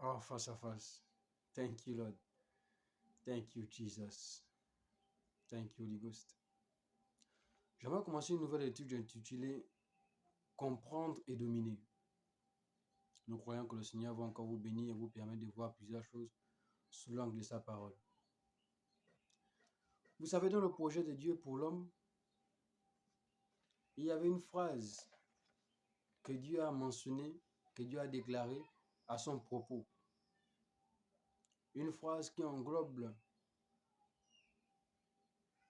Oh, face à face. Thank you, Lord. Thank you, Jesus. Thank you, Holy Ghost. J'aimerais commencer une nouvelle étude intitulée Comprendre et dominer. Nous croyons que le Seigneur va encore vous bénir et vous permettre de voir plusieurs choses sous l'angle de sa parole. Vous savez, dans le projet de Dieu pour l'homme, il y avait une phrase que Dieu a mentionnée, que Dieu a déclarée à son propos. Une phrase qui englobe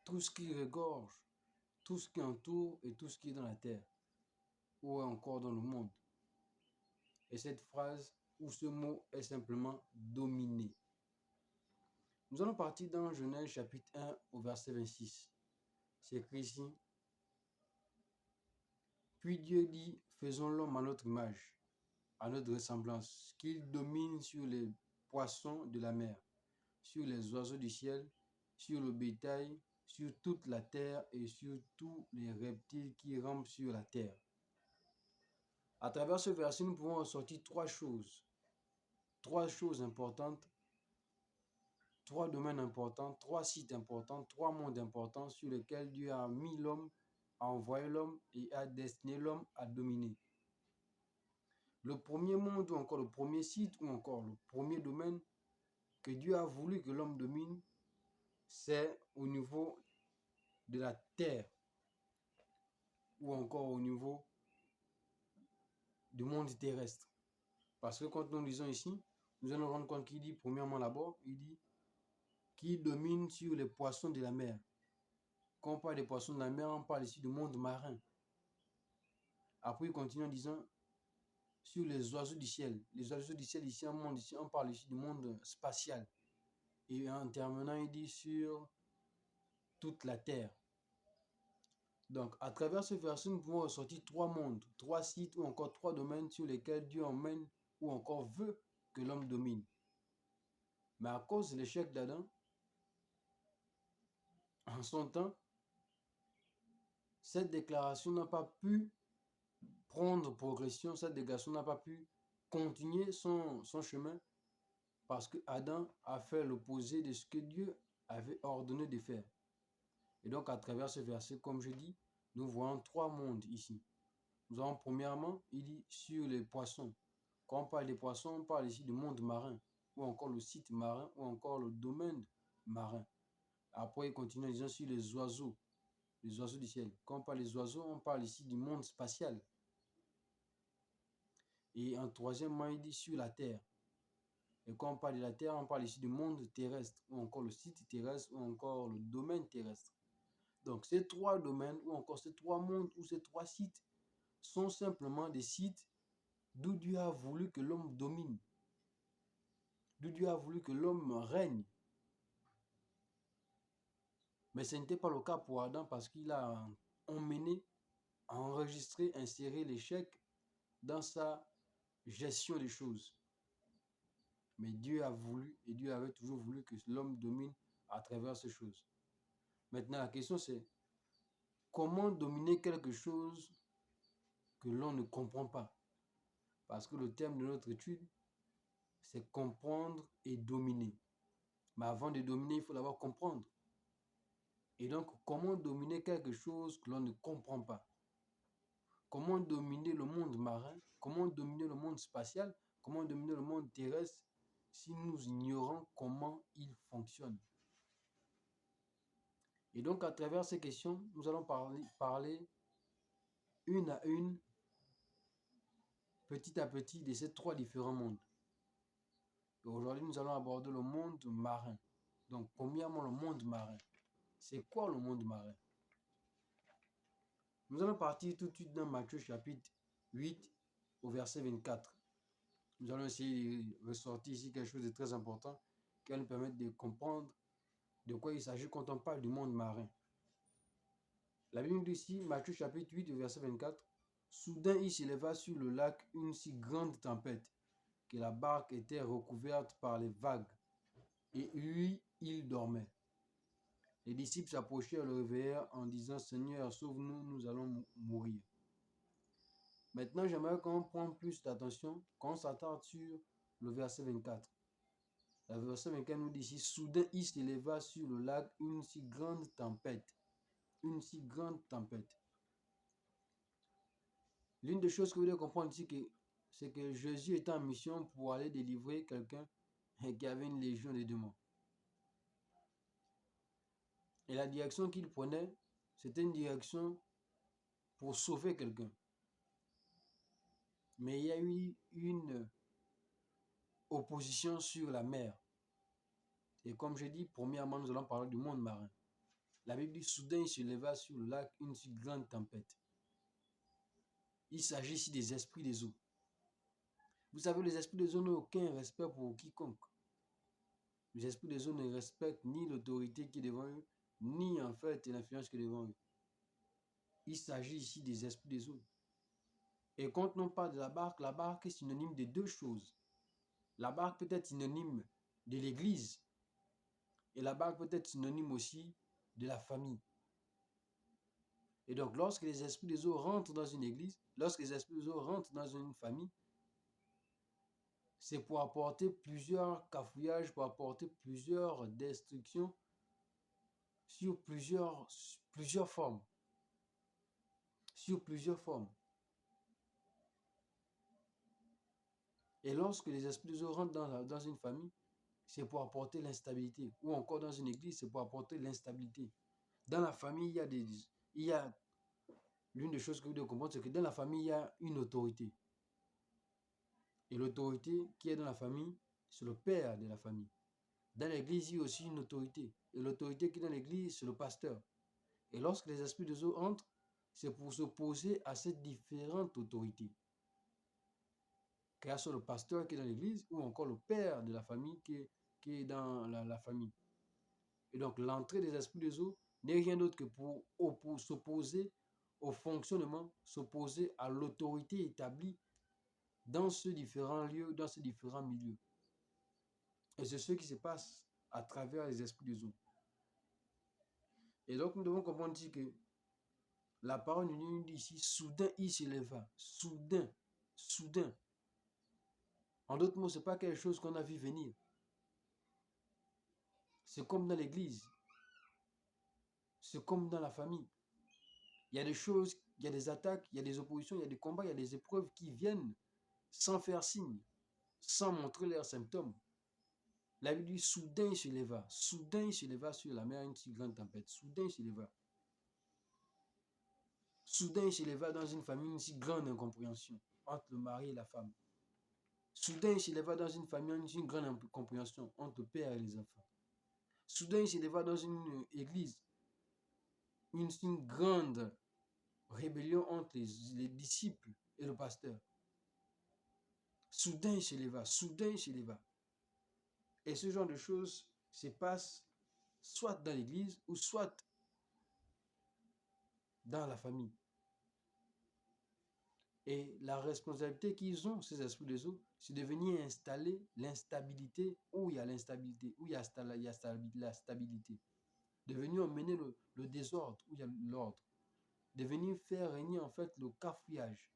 tout ce qui regorge, tout ce qui entoure et tout ce qui est dans la terre ou encore dans le monde. Et cette phrase ou ce mot est simplement dominer. Nous allons partir dans Genèse chapitre 1 au verset 26. C'est écrit ici. Puis Dieu dit, faisons l'homme à notre image, à notre ressemblance, qu'il domine sur les poissons de la mer, sur les oiseaux du ciel, sur le bétail, sur toute la terre et sur tous les reptiles qui rampent sur la terre. À travers ce verset, nous pouvons ressortir trois choses importantes, trois domaines importants, trois sites importants, trois mondes importants sur lesquels Dieu a mis l'homme, a envoyé l'homme et a destiné l'homme à dominer. Le premier monde ou encore le premier site ou encore le premier domaine que Dieu a voulu que l'homme domine, c'est au niveau de la terre ou encore au niveau du monde terrestre. Parce que quand nous lisons ici, nous allons rendre compte qu'il dit, premièrement d'abord, il dit qui domine sur les poissons de la mer. Quand on parle des poissons de la mer, on parle ici du monde marin. Après, il continue en disant sur les oiseaux du ciel. Les oiseaux du ciel, ici, on parle ici du monde spatial. Et en terminant, il dit sur toute la terre. Donc, à travers ce verset, nous pouvons ressortir trois mondes, trois sites ou encore trois domaines sur lesquels Dieu emmène ou encore veut que l'homme domine. Mais à cause de l'échec d'Adam, en son temps, cette déclaration n'a pas pu prendre progression, cette déclaration n'a pas pu continuer son chemin parce que Adam a fait l'opposé de ce que Dieu avait ordonné de faire. Et donc, à travers ce verset, comme je dis, nous voyons trois mondes ici. Nous avons premièrement, il dit sur les poissons. Quand on parle des poissons, on parle ici du monde marin, ou encore le site marin, ou encore le domaine marin. Après, il continue en disant sur les oiseaux du ciel. Quand on parle des oiseaux, on parle ici du monde spatial. Et en troisièmement, il dit sur la terre. Et quand on parle de la terre, on parle ici du monde terrestre, ou encore le site terrestre, ou encore le domaine terrestre. Donc, ces trois domaines, ou encore ces trois mondes, ou ces trois sites, sont simplement des sites d'où Dieu a voulu que l'homme domine, d'où Dieu a voulu que l'homme règne. Mais ce n'était pas le cas pour Adam parce qu'il a emmené, enregistré, inséré l'échec dans sa gestion des choses. Mais Dieu a voulu et Dieu avait toujours voulu que l'homme domine à travers ces choses. Maintenant, la question c'est comment dominer quelque chose que l'on ne comprend pas? Parce que le thème de notre étude, c'est comprendre et dominer. Mais avant de dominer, il faut d'abord comprendre. Et donc, comment dominer quelque chose que l'on ne comprend pas? Comment dominer le monde marin? Comment dominer le monde spatial? Comment dominer le monde terrestre si nous ignorons comment il fonctionne? Et donc, à travers ces questions, nous allons parler une à une, petit à petit, de ces trois différents mondes. Et aujourd'hui, nous allons aborder le monde marin. Donc, premièrement, le monde marin. C'est quoi le monde marin? Nous allons partir tout de suite dans Matthieu chapitre 8 au verset 24. Nous allons essayer de ressortir ici quelque chose de très important qui va nous permettre de comprendre de quoi il s'agit quand on parle du monde marin. La Bible dit ici, Matthieu chapitre 8 verset 24, « Soudain il s'éleva sur le lac une si grande tempête que la barque était recouverte par les vagues, et lui, il dormait. Les disciples s'approchèrent et le réveillèrent en disant, « Seigneur, sauve-nous, nous allons mourir. » Maintenant, j'aimerais qu'on prenne plus d'attention, qu'on s'attarde sur le verset 24. Le verset 24 nous dit ici, soudain il s'éleva sur le lac une si grande tempête. Une si grande tempête. L'une des choses que vous devez comprendre ici, c'est que Jésus était en mission pour aller délivrer quelqu'un qui avait une légion de démons. Et la direction qu'il prenait, c'était une direction pour sauver quelqu'un. Mais il y a eu une opposition sur la mer. Et comme je dis, premièrement, nous allons parler du monde marin. La Bible dit, soudain il se leva sur le lac une si grande tempête. Il s'agit ici des esprits des eaux. Vous savez, les esprits des eaux n'ont aucun respect pour quiconque. Les esprits des eaux ne respectent ni l'autorité qui est devant eux, ni en fait l'influence qui est devant eux. Il s'agit ici des esprits des eaux. Et quand on parle de la barque est synonyme de deux choses. La barque peut être synonyme de l'église. Et la barque peut être synonyme aussi de la famille. Et donc, lorsque les esprits des eaux rentrent dans une église, lorsque les esprits des eaux rentrent dans une famille, c'est pour apporter plusieurs cafouillages, pour apporter plusieurs destructions sur plusieurs formes. Sur plusieurs formes. Et lorsque les esprits des eaux rentrent dans une famille, c'est pour apporter l'instabilité. Ou encore dans une église, c'est pour apporter l'instabilité. Dans la famille, il y a l'une des choses que vous devez comprendre, c'est que dans la famille, il y a une autorité. Et l'autorité qui est dans la famille, c'est le père de la famille. Dans l'église, il y a aussi une autorité. Et l'autorité qui est dans l'église, c'est le pasteur. Et lorsque les esprits de eau entrent, c'est pour s'opposer à cette différente autorité. Qu'il soit le pasteur qui est dans l'église ou encore le père de la famille qui est dans la famille. Et donc, l'entrée des esprits de eau n'est rien d'autre que pour s'opposer au fonctionnement, s'opposer à l'autorité établie dans ces différents lieux, dans ces différents milieux. Et c'est ce qui se passe à travers les esprits des eaux. Et donc, nous devons comprendre ici que la parole nous dit ici, soudain il s'éleva. Soudain. Soudain. En d'autres mots, ce n'est pas quelque chose qu'on a vu venir. C'est comme dans l'église. C'est comme dans la famille. Il y a des choses, il y a des attaques, il y a des oppositions, il y a des combats, il y a des épreuves qui viennent sans faire signe, sans montrer leurs symptômes. La Bible dit, soudain il se leva. Soudain il se leva sur la mer une si grande tempête. Soudain il se leva. Soudain il se leva dans une famille une si grande incompréhension entre le mari et la femme. Soudain il se leva dans une famille une si grande incompréhension entre le père et les enfants. Soudain il se leva dans une église une grande rébellion entre les disciples et le pasteur. Soudain il se leva. Soudain il se leva. Et ce genre de choses se passe soit dans l'église ou soit dans la famille. Et la responsabilité qu'ils ont, ces esprits des eaux, c'est de venir installer l'instabilité où il y a l'instabilité, où il y a la stabilité. De venir mener le désordre où il y a l'ordre. De venir faire régner en fait le cafouillage.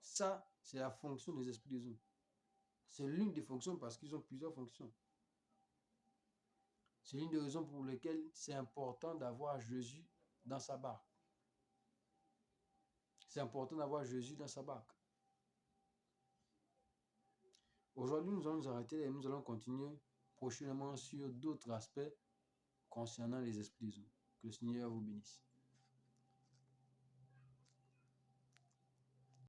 Ça, c'est la fonction des esprits des eaux. C'est l'une des fonctions parce qu'ils ont plusieurs fonctions. C'est l'une des raisons pour lesquelles c'est important d'avoir Jésus dans sa barque. C'est important d'avoir Jésus dans sa barque. Aujourd'hui, nous allons nous arrêter et nous allons continuer prochainement sur d'autres aspects concernant les esprits des eaux. Que le Seigneur vous bénisse.